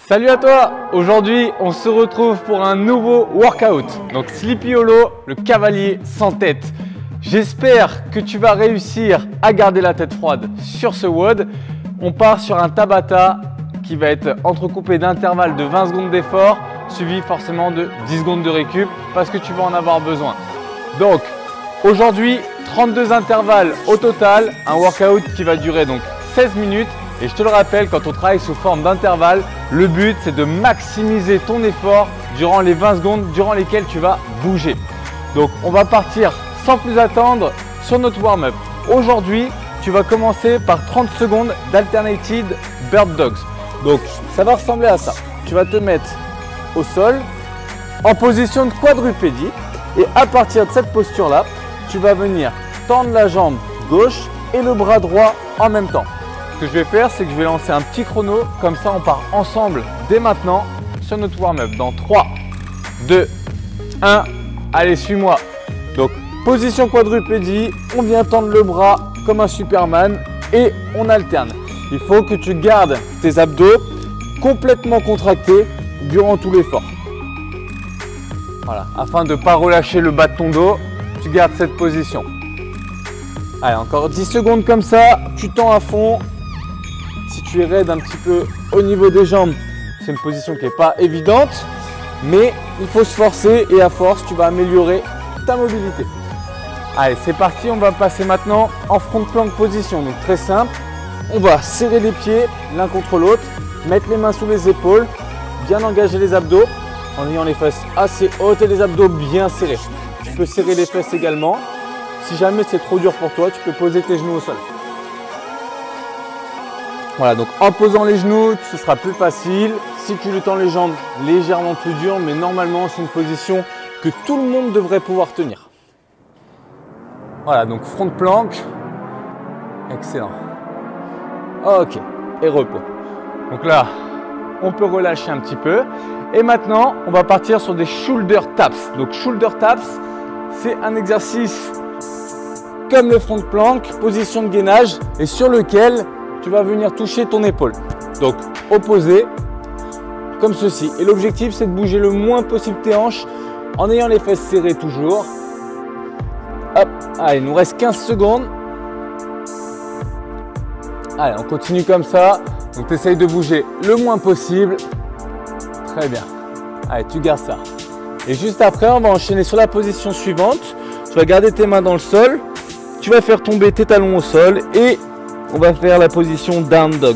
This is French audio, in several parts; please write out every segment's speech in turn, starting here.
Salut à toi! Aujourd'hui, on se retrouve pour un nouveau workout. Donc Sleepy Hollow, le cavalier sans tête. J'espère que tu vas réussir à garder la tête froide sur ce WOD. On part sur un Tabata qui va être entrecoupé d'intervalles de 20 secondes d'effort, suivi forcément de 10 secondes de récup parce que tu vas en avoir besoin. Donc aujourd'hui, 32 intervalles au total, un workout qui va durer donc 16 minutes. Et je te le rappelle, quand on travaille sous forme d'intervalle, le but c'est de maximiser ton effort durant les 20 secondes durant lesquelles tu vas bouger. Donc on va partir sans plus attendre sur notre warm-up. Aujourd'hui, tu vas commencer par 30 secondes d'alternated bird dogs. Donc ça va ressembler à ça. Tu vas te mettre au sol en position de quadrupédie et à partir de cette posture-là, tu vas venir tendre la jambe gauche et le bras droit en même temps. Ce que je vais faire, c'est que je vais lancer un petit chrono, comme ça on part ensemble dès maintenant sur notre warm-up. Dans 3, 2, 1, allez suis-moi. Donc position quadrupédie, on vient tendre le bras comme un Superman et on alterne. Il faut que tu gardes tes abdos complètement contractés durant tout l'effort. Voilà, afin de ne pas relâcher le bas de ton dos, tu gardes cette position. Allez, encore 10 secondes comme ça, tu tends à fond. Si tu es raide un petit peu au niveau des jambes, c'est une position qui n'est pas évidente, mais il faut se forcer et à force, tu vas améliorer ta mobilité. Allez, c'est parti, on va passer maintenant en front plank position. Donc très simple, on va serrer les pieds l'un contre l'autre, mettre les mains sous les épaules, bien engager les abdos en ayant les fesses assez hautes et les abdos bien serrés. Tu peux serrer les fesses également. Si jamais c'est trop dur pour toi, tu peux poser tes genoux au sol. Voilà, donc en posant les genoux, ce sera plus facile. Si tu le tends les jambes, légèrement plus dur, mais normalement, c'est une position que tout le monde devrait pouvoir tenir. Voilà, donc front plank. Excellent. Ok, et repos. Donc là, on peut relâcher un petit peu. Et maintenant, on va partir sur des shoulder taps. Donc shoulder taps, c'est un exercice comme le front plank, position de gainage, et sur lequel tu vas venir toucher ton épaule. Donc opposé, comme ceci. Et l'objectif, c'est de bouger le moins possible tes hanches en ayant les fesses serrées toujours. Hop, allez, il nous reste 15 secondes. Allez, on continue comme ça. Donc tu essayes de bouger le moins possible. Très bien. Allez, tu gardes ça. Et juste après, on va enchaîner sur la position suivante. Tu vas garder tes mains dans le sol. Tu vas faire tomber tes talons au sol et on va faire la position down dog.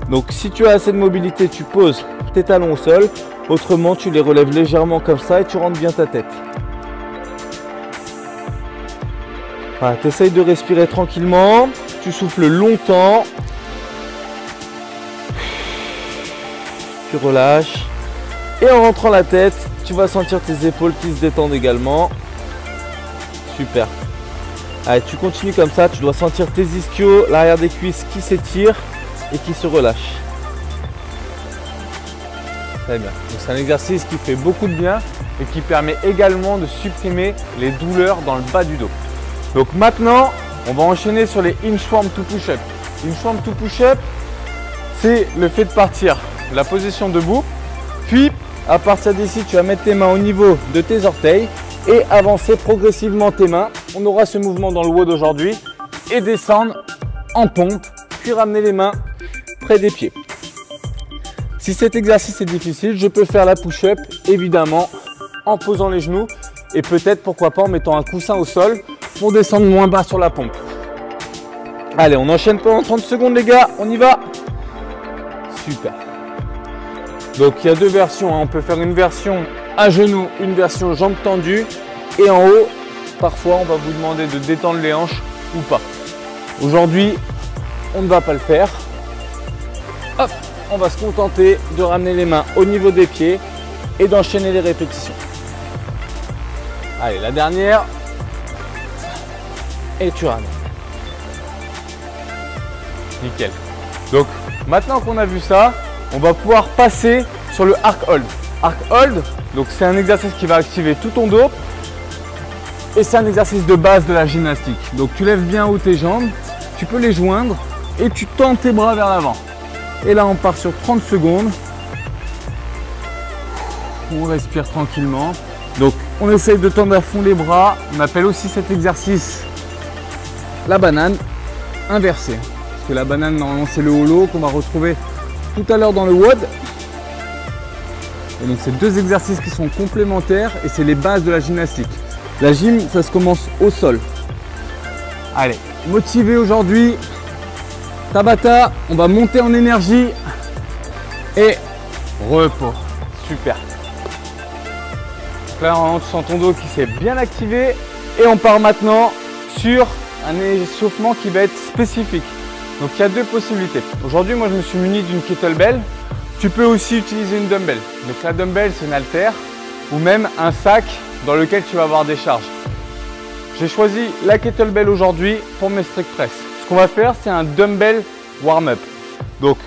Donc si tu as assez de mobilité, tu poses tes talons au sol. Autrement, tu les relèves légèrement comme ça et tu rentres bien ta tête. Voilà, tu essayes de respirer tranquillement. Tu souffles longtemps. Tu relâches. Et en rentrant la tête, tu vas sentir tes épaules qui se détendent également. Super. Allez, tu continues comme ça, tu dois sentir tes ischios, l'arrière des cuisses qui s'étirent et qui se relâchent. Très bien. C'est un exercice qui fait beaucoup de bien et qui permet également de supprimer les douleurs dans le bas du dos. Donc maintenant, on va enchaîner sur les inchworm to push-up. Inchworm to push-up, c'est le fait de partir de la position debout, puis à partir d'ici, tu vas mettre tes mains au niveau de tes orteils et avancer progressivement tes mains. On aura ce mouvement dans le WOD aujourd'hui et descendre en pompe, puis ramener les mains près des pieds. Si cet exercice est difficile, je peux faire la push-up évidemment en posant les genoux et peut-être pourquoi pas en mettant un coussin au sol pour descendre moins bas sur la pompe. Allez, on enchaîne pendant 30 secondes les gars, on y va. Super. Donc il y a deux versions, hein. On peut faire une version à genoux, une version jambes tendues et en haut, parfois on va vous demander de détendre les hanches ou pas. Aujourd'hui, on ne va pas le faire. Hop, on va se contenter de ramener les mains au niveau des pieds et d'enchaîner les répétitions. Allez, la dernière. Et tu ramènes. Nickel. Donc maintenant qu'on a vu ça, on va pouvoir passer sur le arc hold. Arc hold, donc c'est un exercice qui va activer tout ton dos. Et c'est un exercice de base de la gymnastique. Donc tu lèves bien haut tes jambes, tu peux les joindre et tu tends tes bras vers l'avant. Et là on part sur 30 secondes. On respire tranquillement. Donc on essaye de tendre à fond les bras. On appelle aussi cet exercice la banane inversée. Parce que la banane normalement c'est le holo qu'on va retrouver tout à l'heure dans le WOD. Et donc c'est deux exercices qui sont complémentaires et c'est les bases de la gymnastique. La gym, ça se commence au sol. Allez, motivé aujourd'hui. Tabata, on va monter en énergie. Et repos. Super. Donc là, on sent ton dos qui s'est bien activé. Et on part maintenant sur un échauffement qui va être spécifique. Donc il y a deux possibilités. Aujourd'hui, moi je me suis muni d'une kettlebell. Tu peux aussi utiliser une dumbbell. Donc la dumbbell, c'est une haltère ou même un sac dans lequel tu vas avoir des charges. J'ai choisi la kettlebell aujourd'hui pour mes strict press. Ce qu'on va faire, c'est un dumbbell warm-up. Donc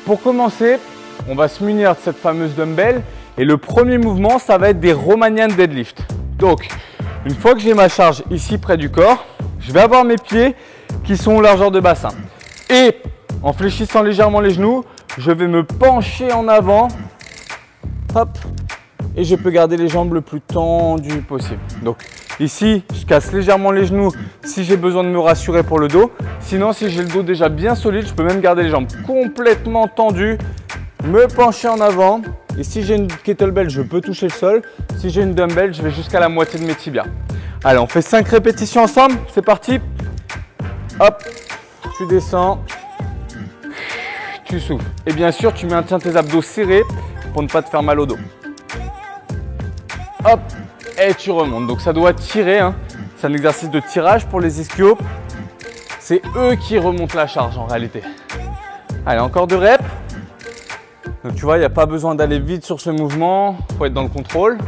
pour commencer, on va se munir de cette fameuse dumbbell et le premier mouvement, ça va être des Romanian deadlift. Donc une fois que j'ai ma charge ici près du corps, je vais avoir mes pieds qui sont largeur de bassin. Et en fléchissant légèrement les genoux, je vais me pencher en avant. Hop. Et je peux garder les jambes le plus tendues possible. Donc ici, je casse légèrement les genoux si j'ai besoin de me rassurer pour le dos. Sinon, si j'ai le dos déjà bien solide, je peux même garder les jambes complètement tendues, me pencher en avant. Et si j'ai une kettlebell, je peux toucher le sol. Si j'ai une dumbbell, je vais jusqu'à la moitié de mes tibias. Allez, on fait 5 répétitions ensemble. C'est parti. Hop, tu descends. Tu souffles. Et bien sûr, tu maintiens tes abdos serrés pour ne pas te faire mal au dos. Hop, et tu remontes. Donc ça doit tirer, hein. C'est un exercice de tirage pour les ischios. C'est eux qui remontent la charge en réalité. Allez, encore 2 reps. Donc tu vois, il n'y a pas besoin d'aller vite sur ce mouvement. Il faut être dans le contrôle.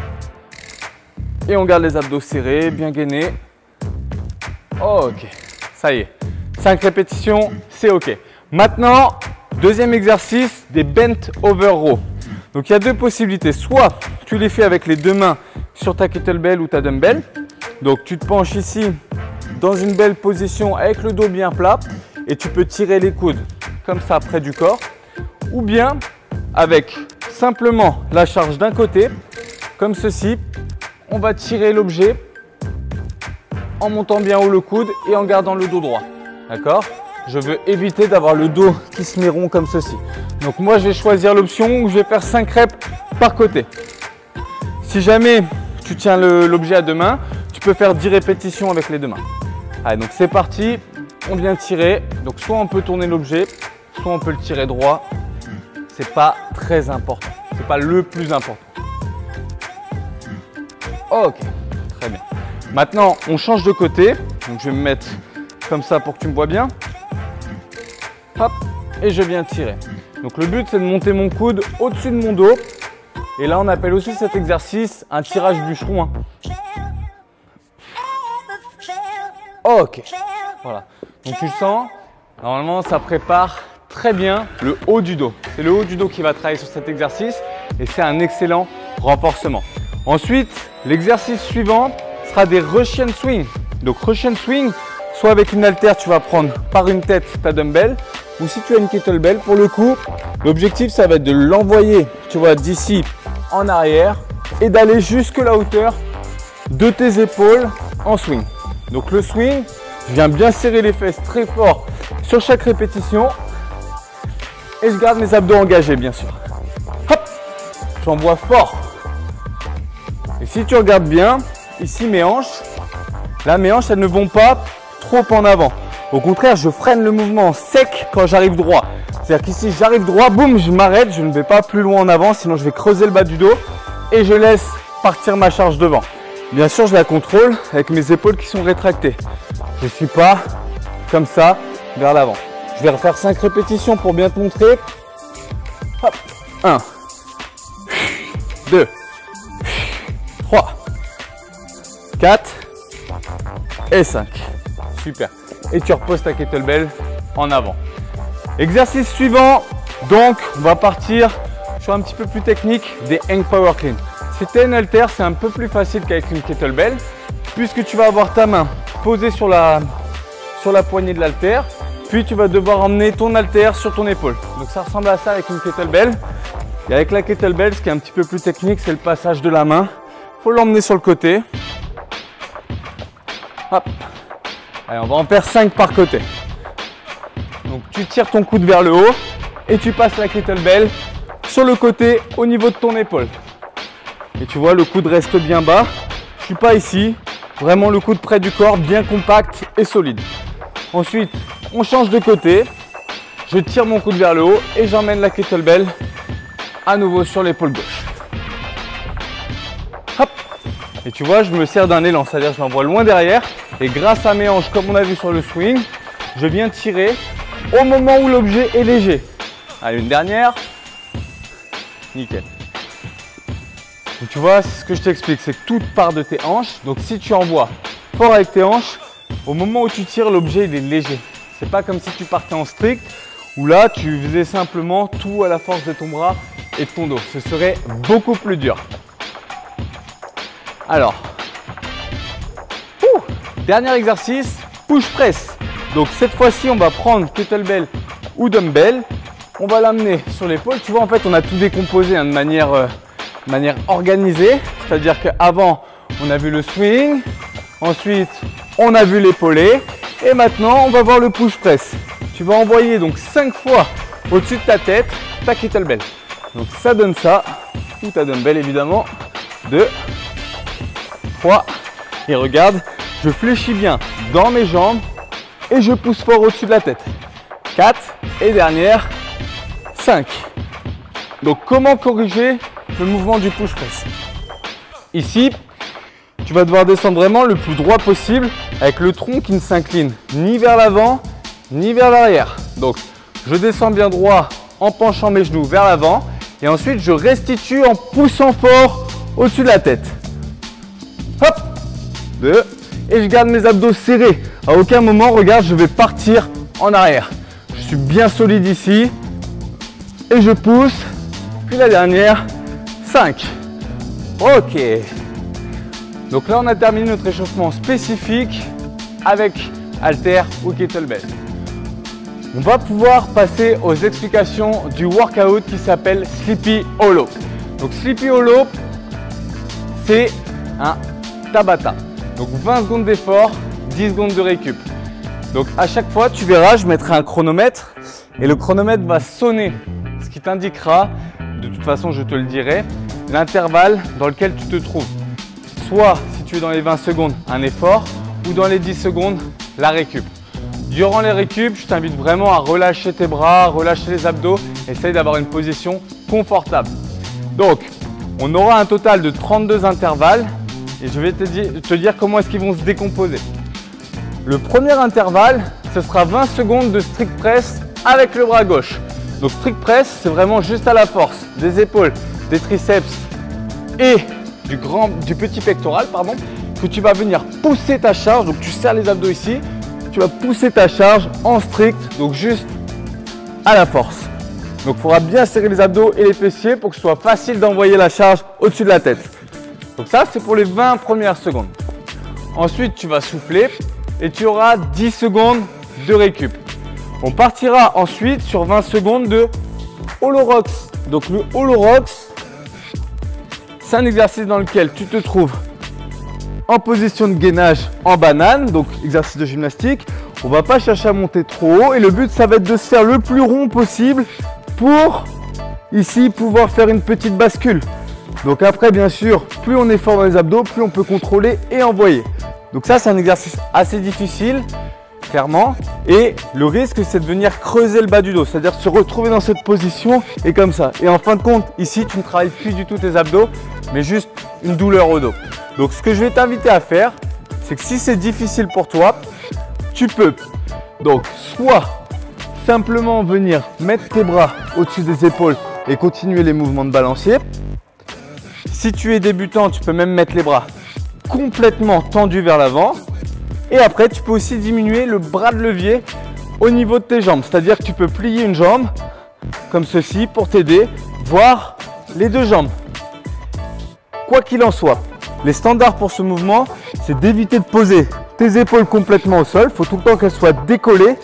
Et on garde les abdos serrés, bien gainés. Ok, ça y est. 5 répétitions, c'est ok. Maintenant, deuxième exercice, des bent over row. Donc il y a deux possibilités. Soit tu les fais avec les deux mains sur ta kettlebell ou ta dumbbell. Donc tu te penches ici dans une belle position avec le dos bien plat et tu peux tirer les coudes comme ça près du corps. Ou bien avec simplement la charge d'un côté, comme ceci. On va tirer l'objet en montant bien haut le coude et en gardant le dos droit. D'accord ? Je veux éviter d'avoir le dos qui se met rond comme ceci. Donc moi, je vais choisir l'option où je vais faire 5 reps par côté. Si jamais tu tiens l'objet à deux mains, tu peux faire 10 répétitions avec les deux mains. Allez, donc c'est parti. On vient tirer. Donc soit on peut tourner l'objet, soit on peut le tirer droit. C'est pas très important. C'est pas le plus important. Ok, très bien. Maintenant, on change de côté. Donc je vais me mettre comme ça pour que tu me vois bien. Hop, et je viens tirer. Donc le but, c'est de monter mon coude au-dessus de mon dos. Et là, on appelle aussi cet exercice un tirage bûcheron. Ok, voilà. Donc tu le sens, normalement, ça prépare très bien le haut du dos. C'est le haut du dos qui va travailler sur cet exercice et c'est un excellent renforcement. Ensuite, l'exercice suivant sera des Russian swing. Donc Russian swing, soit avec une haltère, tu vas prendre par une tête ta dumbbell, ou si tu as une kettlebell, pour le coup, l'objectif, ça va être de l'envoyer, tu vois, d'ici en arrière et d'aller jusque la hauteur de tes épaules en swing. Donc le swing, je viens bien serrer les fesses très fort sur chaque répétition et je garde mes abdos engagés, bien sûr. Hop, j'envoie fort. Et si tu regardes bien, ici mes hanches, là mes hanches, elles ne vont pas trop en avant. Au contraire, je freine le mouvement sec quand j'arrive droit. C'est-à-dire qu'ici, j'arrive droit, boum, je m'arrête, je ne vais pas plus loin en avant, sinon je vais creuser le bas du dos et je laisse partir ma charge devant. Bien sûr, je la contrôle avec mes épaules qui sont rétractées. Je ne suis pas comme ça vers l'avant. Je vais refaire 5 répétitions pour bien te montrer. Hop, 1, 2, 3, 4 et 5. Super. Et tu reposes ta kettlebell en avant. Exercice suivant, donc on va partir sur un petit peu plus technique des hang power clean. Si tu as une haltère, c'est un peu plus facile qu'avec une kettlebell. puisque tu vas avoir ta main posée sur la poignée de l'haltère, puis tu vas devoir emmener ton haltère sur ton épaule. Donc ça ressemble à ça avec une kettlebell. Et avec la kettlebell, ce qui est un petit peu plus technique, c'est le passage de la main. Il faut l'emmener sur le côté. Hop. Allez, on va en faire 5 par côté. Donc tu tires ton coude vers le haut et tu passes la kettlebell sur le côté au niveau de ton épaule. Et tu vois, le coude reste bien bas. Je ne suis pas ici. Vraiment le coude près du corps, bien compact et solide. Ensuite, on change de côté. Je tire mon coude vers le haut et j'emmène la kettlebell à nouveau sur l'épaule gauche. Hop. Et tu vois, je me sers d'un élan, c'est-à-dire que je l'envoie loin derrière. Et grâce à mes hanches, comme on a vu sur le swing, je viens tirer au moment où l'objet est léger. Allez, une dernière. Nickel. Donc, tu vois, c'est ce que je t'explique, c'est que tout part de tes hanches. Donc si tu envoies fort avec tes hanches, au moment où tu tires, l'objet il est léger. C'est pas comme si tu partais en strict, où là tu faisais simplement tout à la force de ton bras et de ton dos. Ce serait beaucoup plus dur. Alors, dernier exercice, push press. Donc cette fois-ci, on va prendre kettlebell ou dumbbell. On va l'amener sur l'épaule. Tu vois, en fait, on a tout décomposé de manière organisée. C'est-à-dire qu'avant, on a vu le swing. Ensuite, on a vu l'épaulé. Et maintenant, on va voir le push press. Tu vas envoyer donc 5 fois au-dessus de ta tête ta kettlebell. Donc ça donne ça. Ou ta dumbbell, évidemment. 2, 3. Et regarde, je fléchis bien dans mes jambes et je pousse fort au-dessus de la tête. 4 et dernière, 5. Donc comment corriger le mouvement du push press? Ici, tu vas devoir descendre vraiment le plus droit possible avec le tronc qui ne s'incline ni vers l'avant ni vers l'arrière. Donc je descends bien droit en penchant mes genoux vers l'avant et ensuite je restitue en poussant fort au-dessus de la tête. Hop, 2. Et je garde mes abdos serrés. À aucun moment, regarde, je vais partir en arrière. Je suis bien solide ici. Et je pousse. Puis la dernière, 5. Ok. Donc là, on a terminé notre échauffement spécifique avec haltère ou kettlebell. On va pouvoir passer aux explications du workout qui s'appelle Sleepy Hollow. Donc Sleepy Hollow, c'est un Tabata. Donc 20 secondes d'effort, 10 secondes de récup. Donc à chaque fois, tu verras, je mettrai un chronomètre et le chronomètre va sonner, ce qui t'indiquera, de toute façon je te le dirai, l'intervalle dans lequel tu te trouves. Soit si tu es dans les 20 secondes, un effort, ou dans les 10 secondes, la récup. Durant les récup, je t'invite vraiment à relâcher tes bras, relâcher les abdos, essaye d'avoir une position confortable. Donc, on aura un total de 32 intervalles. Et je vais te dire comment est-ce qu'ils vont se décomposer. Le premier intervalle, ce sera 20 secondes de strict press avec le bras gauche. Donc strict press, c'est vraiment juste à la force des épaules, des triceps et du petit pectoral, pardon, que tu vas venir pousser ta charge. Donc tu serres les abdos ici, tu vas pousser ta charge en strict, donc juste à la force. Donc il faudra bien serrer les abdos et les fessiers pour que ce soit facile d'envoyer la charge au-dessus de la tête. Donc ça, c'est pour les 20 premières secondes. Ensuite, tu vas souffler et tu auras 10 secondes de récup. On partira ensuite sur 20 secondes de Hollow Rocks. Donc le Hollow Rocks, c'est un exercice dans lequel tu te trouves en position de gainage en banane, donc exercice de gymnastique. On ne va pas chercher à monter trop haut et le but, ça va être de se faire le plus rond possible pour ici pouvoir faire une petite bascule. Donc après, bien sûr, plus on est fort dans les abdos, plus on peut contrôler et envoyer. Donc ça, c'est un exercice assez difficile, clairement. Et le risque, c'est de venir creuser le bas du dos, c'est-à-dire se retrouver dans cette position et comme ça. Et en fin de compte, ici, tu ne travailles plus du tout tes abdos, mais juste une douleur au dos. Donc ce que je vais t'inviter à faire, c'est que si c'est difficile pour toi, tu peux donc soit simplement venir mettre tes bras au-dessus des épaules et continuer les mouvements de balancier. Si tu es débutant, tu peux même mettre les bras complètement tendus vers l'avant. Et après, tu peux aussi diminuer le bras de levier au niveau de tes jambes. C'est-à-dire que tu peux plier une jambe comme ceci pour t'aider, voire les deux jambes. Quoi qu'il en soit, Les standards pour ce mouvement, c'est d'éviter de poser tes épaules complètement au sol. Il faut tout le temps qu'elles soient décollées,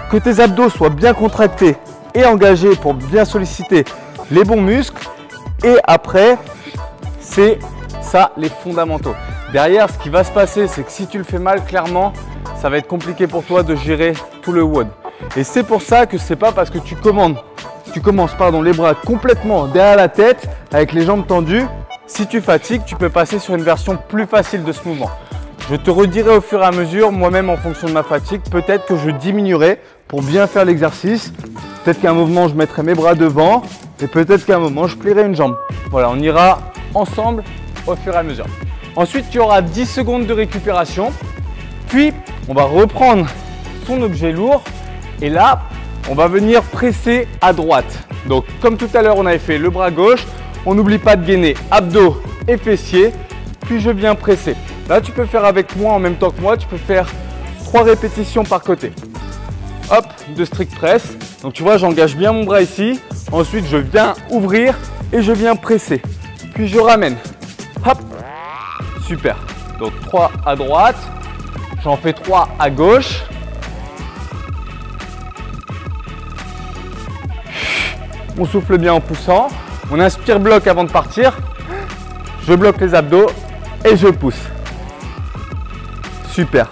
que tes abdos soient bien contractés et engagés pour bien solliciter les bons muscles. Et après, c'est ça les fondamentaux. Derrière, ce qui va se passer, c'est que si tu le fais mal, clairement, ça va être compliqué pour toi de gérer tout le WOD. Et c'est pour ça que c'est pas parce que tu commences les bras complètement derrière la tête, avec les jambes tendues. Si tu fatigues, tu peux passer sur une version plus facile de ce mouvement. Je te redirai au fur et à mesure, moi-même en fonction de ma fatigue, peut-être que je diminuerai pour bien faire l'exercice. Peut-être qu'à un moment, je mettrai mes bras devant et peut-être qu'à un moment, je plierai une jambe. Voilà, on ira ensemble au fur et à mesure. Ensuite, tu auras 10 secondes de récupération. Puis, on va reprendre son objet lourd et là, on va venir presser à droite. Donc, comme tout à l'heure, on avait fait le bras gauche. On n'oublie pas de gainer abdos et fessiers, puis je viens presser. Là, tu peux faire avec moi en même temps que moi, tu peux faire 3 répétitions par côté. Hop, de strict press. Donc tu vois, j'engage bien mon bras ici. Ensuite, je viens ouvrir et je viens presser. Puis je ramène. Hop, super. Donc 3 à droite, j'en fais 3 à gauche. On souffle bien en poussant. On inspire bloc avant de partir. Je bloque les abdos et je pousse. Super.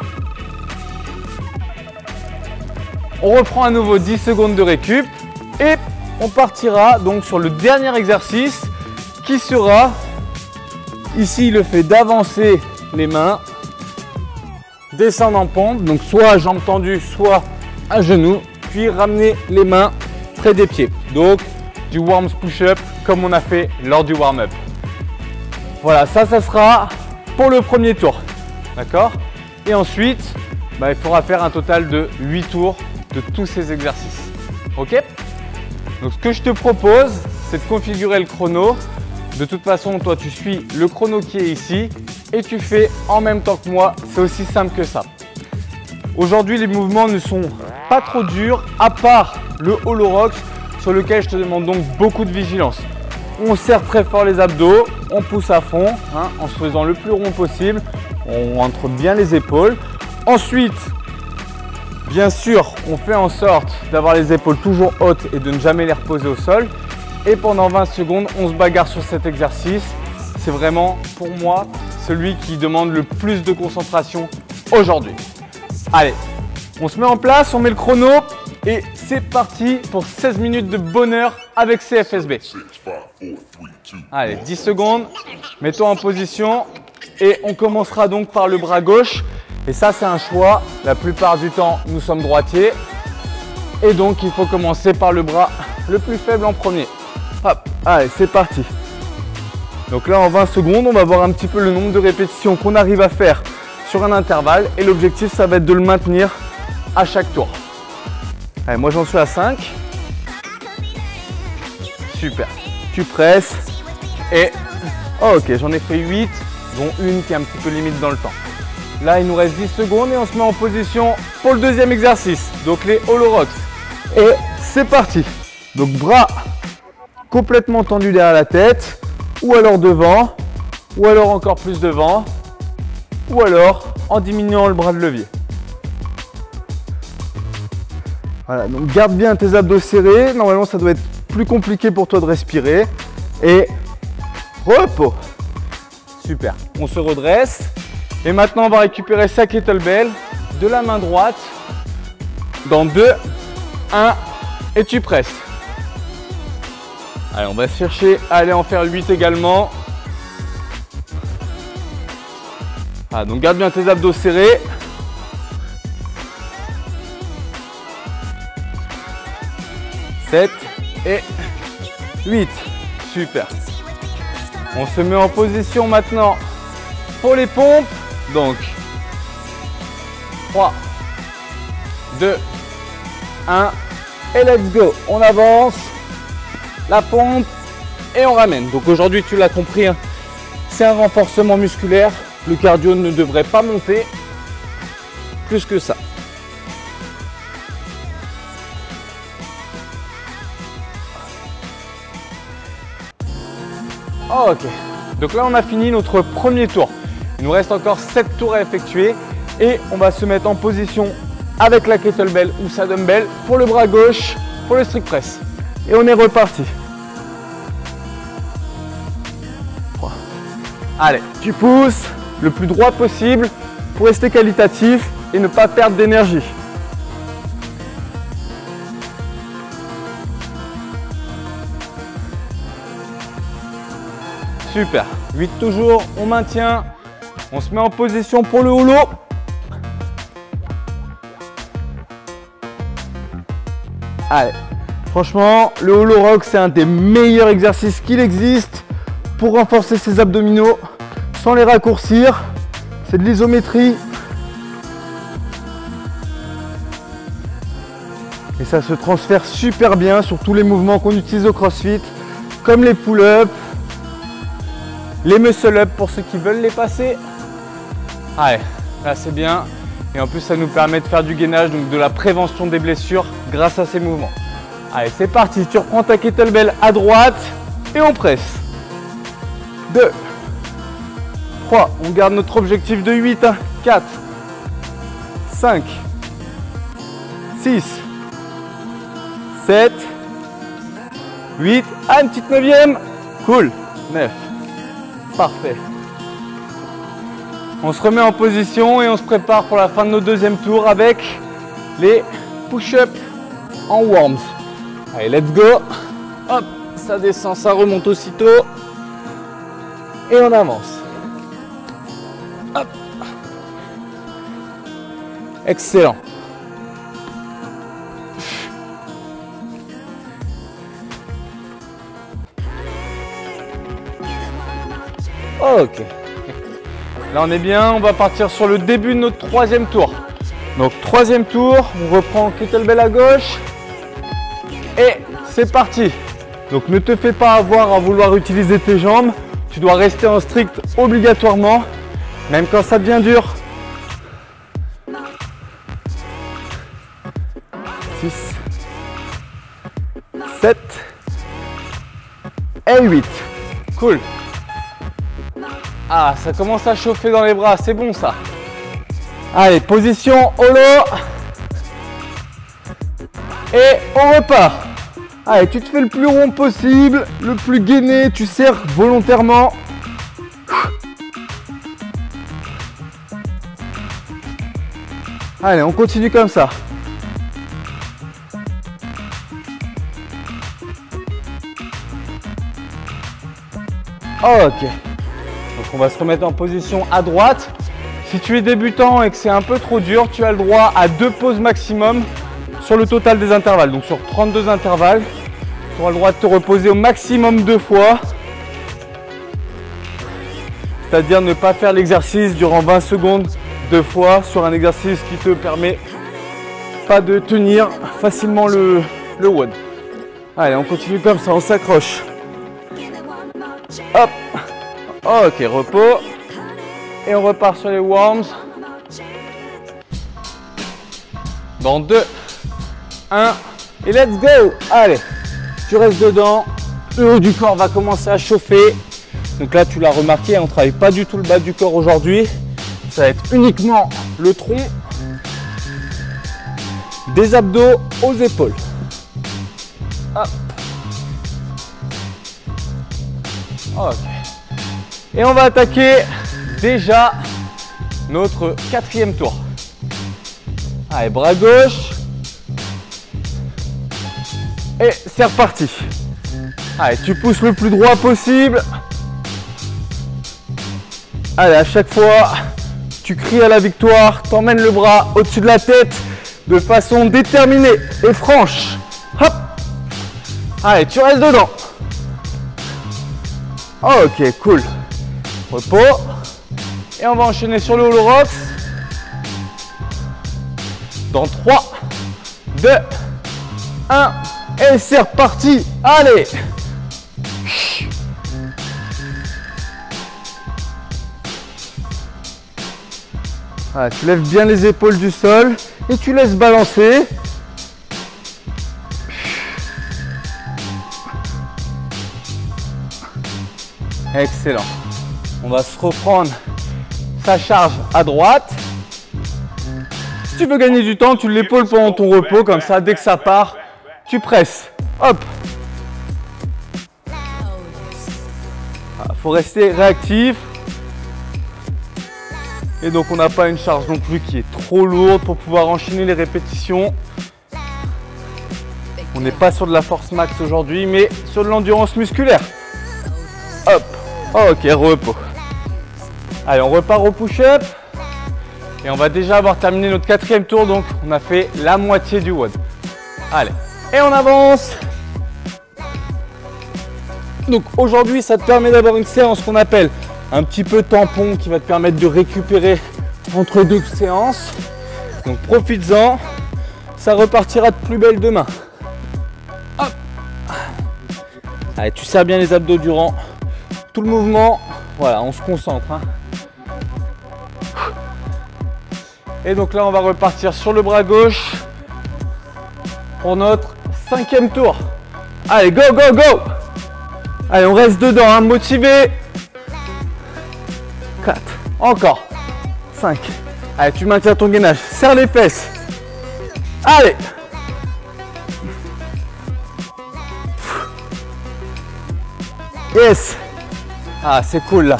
On reprend à nouveau 10 secondes de récup et on partira donc sur le dernier exercice qui sera ici le fait d'avancer les mains, descendre en pompe, donc soit à jambes tendues, soit à genoux, puis ramener les mains près des pieds. Donc du warm push-up comme on a fait lors du warm-up. Voilà, ça sera pour le premier tour. D'accord? Et ensuite, il faudra faire un total de 8 tours de tous ces exercices. Ok? Donc ce que je te propose, c'est de configurer le chrono. De toute façon, toi, tu suis le chrono qui est ici et tu fais en même temps que moi. C'est aussi simple que ça. Aujourd'hui, les mouvements ne sont pas trop durs, à part le Holo Rocks, sur lequel je te demande donc beaucoup de vigilance. On serre très fort les abdos, on pousse à fond, en se faisant le plus rond possible. On rentre bien les épaules. Ensuite, bien sûr, on fait en sorte d'avoir les épaules toujours hautes et de ne jamais les reposer au sol. Et pendant 20 secondes, on se bagarre sur cet exercice. C'est vraiment, pour moi, celui qui demande le plus de concentration aujourd'hui. Allez, on se met en place, on met le chrono et c'est parti pour 16 minutes de bonheur avec CFSB. Allez, 10 secondes, mets-toi en position et on commencera donc par le bras gauche. Et ça, c'est un choix. La plupart du temps, nous sommes droitiers. Et donc, il faut commencer par le bras le plus faible en premier. Hop, allez, c'est parti. Donc là, en 20 secondes, on va voir un petit peu le nombre de répétitions qu'on arrive à faire sur un intervalle. Et l'objectif, ça va être de le maintenir à chaque tour. Allez, moi, j'en suis à 5. Super. Tu presses. Et ok, j'en ai fait 8, dont une qui est un petit peu limite dans le temps. Là, il nous reste 10 secondes et on se met en position pour le deuxième exercice. Donc, les Holo Rocks. Et c'est parti. Donc, bras complètement tendus derrière la tête, ou alors devant, ou alors encore plus devant, ou alors en diminuant le bras de levier. Voilà, donc garde bien tes abdos serrés. Normalement, ça doit être plus compliqué pour toi de respirer. Et repos. Super. On se redresse. Et maintenant, on va récupérer sa kettlebell de la main droite. Dans 2, 1, et tu presses. Allez, on va chercher à aller en faire 8 également. Ah, donc garde bien tes abdos serrés. Sept et 8. Super. On se met en position maintenant pour les pompes. Donc, 3, 2, 1 et let's go. On avance, la pompe et on ramène. Donc aujourd'hui, tu l'as compris, c'est un renforcement musculaire. Le cardio ne devrait pas monter plus que ça. Ok, Donc là, on a fini notre premier tour. Il nous reste encore 7 tours à effectuer et on va se mettre en position avec la kettlebell ou sa dumbbell pour le bras gauche, pour le strict press. Et on est reparti. Allez, tu pousses le plus droit possible pour rester qualitatif et ne pas perdre d'énergie. Super. 8 toujours, on maintient. On se met en position pour le holo. Allez, franchement, le holo rock, c'est un des meilleurs exercices qu'il existe pour renforcer ses abdominaux sans les raccourcir. C'est de l'isométrie. Et ça se transfère super bien sur tous les mouvements qu'on utilise au CrossFit, comme les pull-ups, les muscle-up pour ceux qui veulent les passer. Allez, là c'est bien. Et en plus, ça nous permet de faire du gainage, donc de la prévention des blessures grâce à ces mouvements. Allez, c'est parti. Tu reprends ta kettlebell à droite et on presse. 2, 3, on garde notre objectif de 8, 4, 5, 6, 7, 8, une petite 9e, cool, 9, parfait. On se remet en position et on se prépare pour la fin de notre deuxième tour avec les push-ups en warms. Allez, let's go, hop, ça descend, ça remonte aussitôt. Et on avance. Hop. Excellent. Ok. Là on est bien, on va partir sur le début de notre troisième tour. Donc troisième tour, on reprend kettlebell à gauche. Et c'est parti. Donc ne te fais pas avoir à vouloir utiliser tes jambes. Tu dois rester en strict obligatoirement, même quand ça devient dur. 6, 7 et 8. Cool. Ah, ça commence à chauffer dans les bras, c'est bon ça. Allez, position holo. Et on repart. Allez, tu te fais le plus rond possible, le plus gainé, tu serres volontairement. Allez, on continue comme ça. Ok. Donc on va se remettre en position à droite. Si tu es débutant et que c'est un peu trop dur, tu as le droit à 2 pauses maximum sur le total des intervalles. Donc sur 32 intervalles, tu auras le droit de te reposer au maximum 2 fois. C'est-à-dire ne pas faire l'exercice durant 20 secondes 2 fois sur un exercice qui te permet pas de tenir facilement le WOD. Allez, on continue comme ça, on s'accroche. Hop. Ok, repos. Et on repart sur les warms. Dans 2, 1 et let's go. Allez, tu restes dedans. Le haut du corps va commencer à chauffer. Donc là, tu l'as remarqué, on ne travaille pas du tout le bas du corps aujourd'hui. Ça va être uniquement le tronc. Des abdos aux épaules. Hop. Ok. Et on va attaquer déjà notre 4e tour. Allez, bras gauche. Et c'est reparti. Allez, tu pousses le plus droit possible. Allez, à chaque fois, tu cries à la victoire, t'emmènes le bras au-dessus de la tête de façon déterminée et franche. Hop. Allez, tu restes dedans. Ok, cool. Repos. Et on va enchaîner sur le Holo Rocks. Dans 3, 2, 1. Et c'est reparti. Allez. Voilà, tu lèves bien les épaules du sol et tu laisses balancer. Excellent. On va se reprendre sa charge à droite. Si tu veux gagner du temps, tu l'épaules pendant ton repos, comme ça, dès que ça part, tu presses. Hop. Faut rester réactif. Et donc on n'a pas une charge non plus qui est trop lourde pour pouvoir enchaîner les répétitions. On n'est pas sur de la force max aujourd'hui, mais sur de l'endurance musculaire. Hop. Ok, repos. Allez, on repart au push-up. Et on va déjà avoir terminé notre 4e tour, donc on a fait la moitié du WOD. Allez, et on avance. Donc aujourd'hui, ça te permet d'avoir une séance qu'on appelle un petit peu tampon qui va te permettre de récupérer entre 2 séances. Donc profites-en, ça repartira de plus belle demain. Hop. Allez, tu serres bien les abdos durant tout le mouvement. Voilà, on se concentre. Hein. Et donc là, on va repartir sur le bras gauche pour notre 5e tour. Allez, go, go, go! Allez, on reste dedans, hein, motivé. 4, encore. 5. Allez, tu maintiens ton gainage. Serre les fesses. Allez. Yes. Ah, c'est cool là.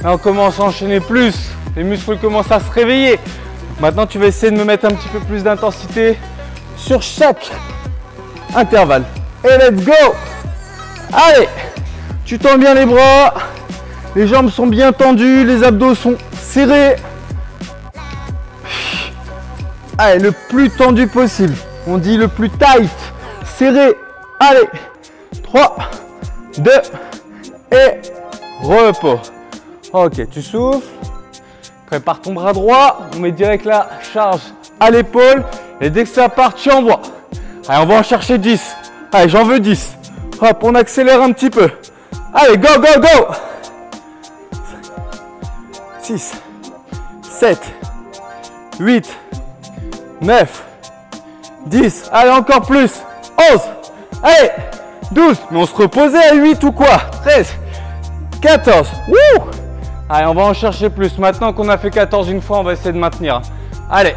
Là, on commence à enchaîner plus. Les muscles commencent à se réveiller. Maintenant, tu vas essayer de me mettre un petit peu plus d'intensité sur chaque intervalle. Et let's go! Allez! Tu tends bien les bras. Les jambes sont bien tendues. Les abdos sont serrés. Allez, le plus tendu possible. On dit le plus tight. Serré. Allez! 3, 2 et repos. Ok, tu souffles. Prépare ton bras droit, on met direct la charge à l'épaule et dès que ça part, tu envoies. Allez, on va en chercher 10. Allez, j'en veux 10. Hop, on accélère un petit peu. Allez, go, go, go. 6, 7, 8, 9, 10. Allez, encore plus. 11. Allez, 12. Mais on se reposait à 8 ou quoi? 13, 14. Wouh! Allez, on va en chercher plus. Maintenant qu'on a fait 14 une fois, on va essayer de maintenir. Allez,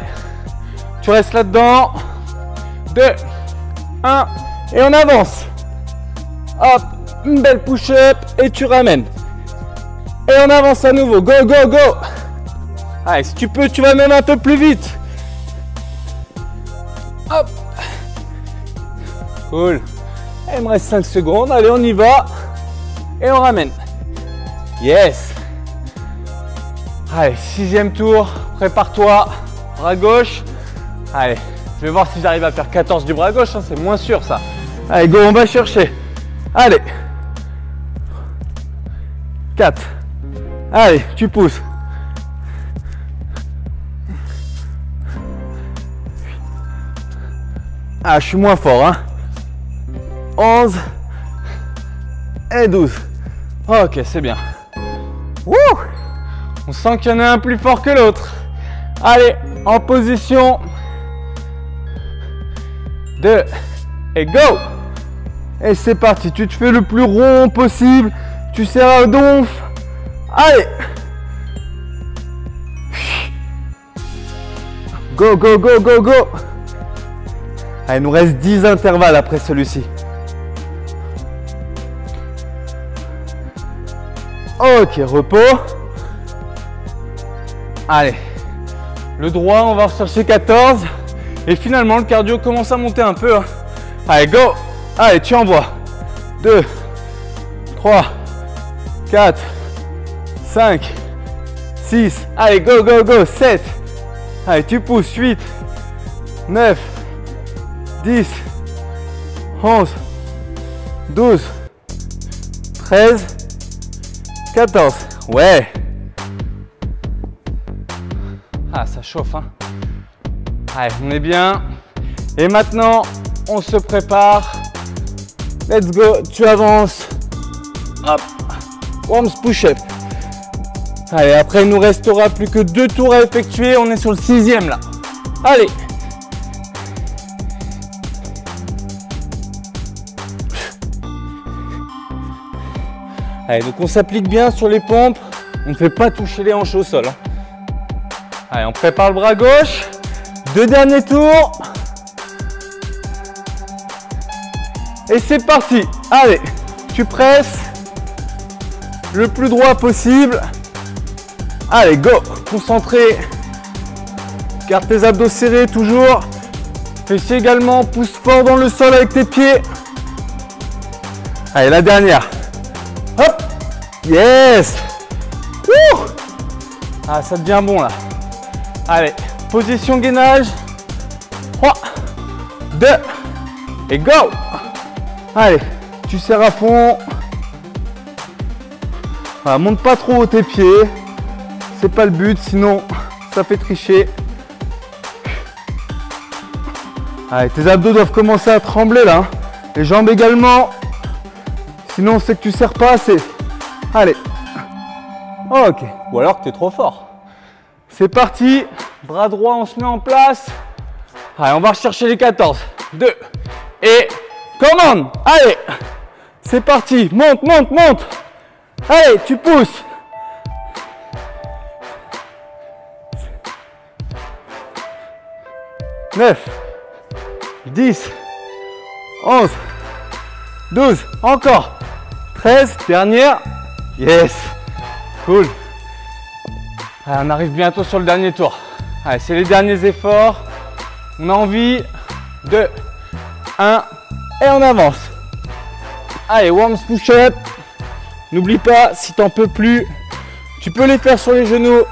tu restes là-dedans. 2, 1, et on avance. Hop, une belle push-up et tu ramènes. Et on avance à nouveau. Go, go, go. Allez, si tu peux, tu vas même un peu plus vite. Hop. Cool. Il me reste 5 secondes. Allez, on y va. Et on ramène. Yes. Allez, 6e tour, prépare-toi, bras gauche. Allez, je vais voir si j'arrive à faire 14 du bras gauche, hein, c'est moins sûr ça. Allez, go, on va chercher. Allez. 4. Allez, tu pousses. 8. Ah, je suis moins fort, hein. 11 et 12. Ok, c'est bien. Wouh! On sent qu'il y en a un plus fort que l'autre. Allez, en position. 2 et go. Et c'est parti. Tu te fais le plus rond possible. Tu serres à donf. Allez. Go, go, go, go, go. Allez, il nous reste 10 intervalles après celui-ci. Ok, repos. Allez, le droit, on va rechercher 14. Et finalement, le cardio commence à monter un peu. Hein. Allez, go. Allez, tu envoies. 2, 3, 4, 5, 6. Allez, go, go, go. 7. Allez, tu pousses. 8, 9, 10, 11, 12, 13, 14. Ouais. Ah, ça chauffe, hein. Allez, on est bien. Et maintenant, on se prépare. Let's go, tu avances. Hop, warms push-up. Allez, après, il nous restera plus que 2 tours à effectuer. On est sur le 6e, là. Allez. Allez, donc on s'applique bien sur les pompes. On ne fait pas toucher les hanches au sol. Allez, on prépare le bras gauche. 2 derniers tours. Et c'est parti. Allez, tu presses le plus droit possible. Allez, go. Concentré. Garde tes abdos serrés toujours. Fessiers également. Pousse fort dans le sol avec tes pieds. Allez, la dernière. Hop. Yes. Ouh. Ah, ça devient bon là. Allez, position gainage. 3, 2 et go. Allez, tu serres à fond. Voilà, monte pas trop haut tes pieds. C'est pas le but, sinon ça fait tricher. Allez, tes abdos doivent commencer à trembler là. Les jambes également. Sinon, c'est que tu serres pas assez. Allez. Ok. Ou alors que tu es trop fort. C'est parti. Bras droit, on se met en place. Allez, on va rechercher les 14. 2 et commande. Allez. C'est parti. Monte, monte, monte. Allez, tu pousses. « 9, 10, 11, 12, encore, 13, dernière, yes, cool. Allez, on arrive bientôt sur le dernier tour. Allez, c'est les derniers efforts. On a envie. 2, 1 et on avance. Allez, warm push-up. N'oublie pas, si t'en peux plus, tu peux les faire sur les genoux.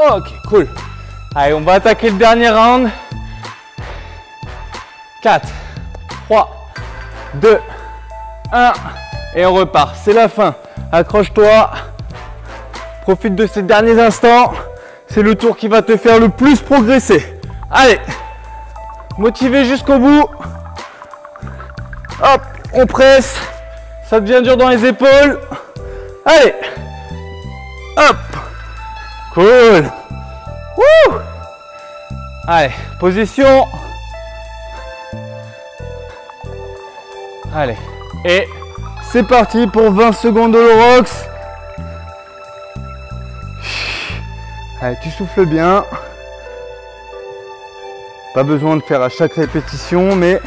Ok, cool. Allez, on va attaquer le dernier round. 4, 3, 2, 1 et on repart. C'est la fin. Accroche-toi. Profite de ces derniers instants. C'est le tour qui va te faire le plus progresser. Allez, motivé jusqu'au bout. Hop, on presse. Ça devient dur dans les épaules. Allez, hop. Cool. Wouh. Allez, position. Allez, et c'est parti pour 20 secondes de Holo-Rocks. Allez, tu souffles bien. Pas besoin de faire à chaque répétition, mais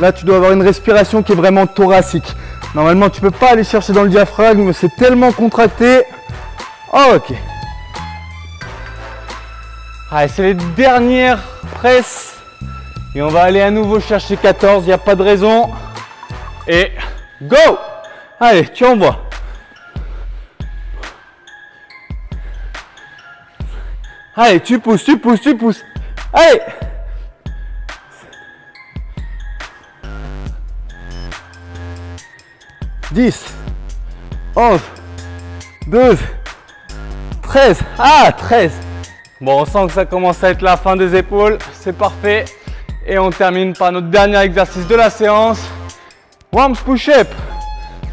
là, tu dois avoir une respiration qui est vraiment thoracique. Normalement, tu ne peux pas aller chercher dans le diaphragme, c'est tellement contracté. Oh, ok. Allez, c'est les dernières presses. Et on va aller à nouveau chercher 14, il n'y a pas de raison. Et go! Allez, tu envoies. Allez, tu pousses, tu pousses, tu pousses. Allez! « 10, 11, 12, 13. Ah, 13. Bon, on sent que ça commence à être la fin des épaules. C'est parfait. Et on termine par notre dernier exercice de la séance. Warm push-up.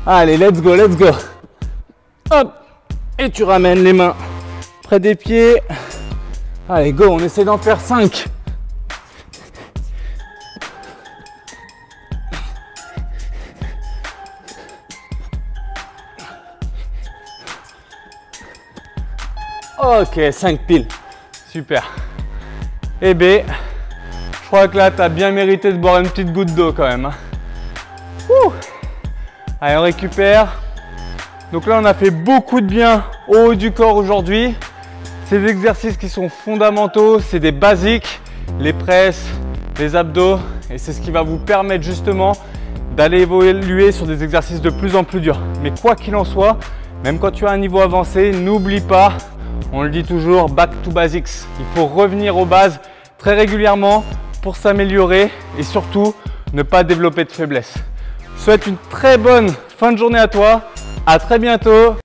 Allez, let's go, let's go. Hop. Et tu ramènes les mains près des pieds. Allez, go, on essaie d'en faire 5. Ok, 5 piles. Super. Et B, je crois que là, tu as bien mérité de boire une petite goutte d'eau quand même. Ouh. Allez, on récupère. Donc là, on a fait beaucoup de bien au haut du corps aujourd'hui. C'est des exercices qui sont fondamentaux, c'est des basiques, les presses, les abdos. Et c'est ce qui va vous permettre justement d'aller évoluer sur des exercices de plus en plus durs. Mais quoi qu'il en soit, même quand tu as un niveau avancé, n'oublie pas, on le dit toujours, back to basics. Il faut revenir aux bases très régulièrement pour s'améliorer et surtout ne pas développer de faiblesse. Je souhaite une très bonne fin de journée à toi. À très bientôt.